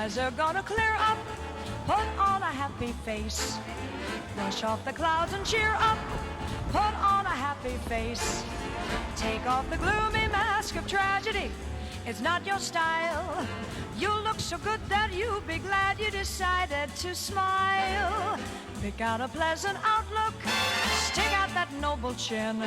skies are gonna clear up. Put on a happy face. Brush off the clouds and cheer up. Put on a happy face. Take off the gloomy mask of tragedy. It's not your style. You look so good that you'll be glad you decided to smile. Pick out a pleasant outlook. Stick out that noble chin.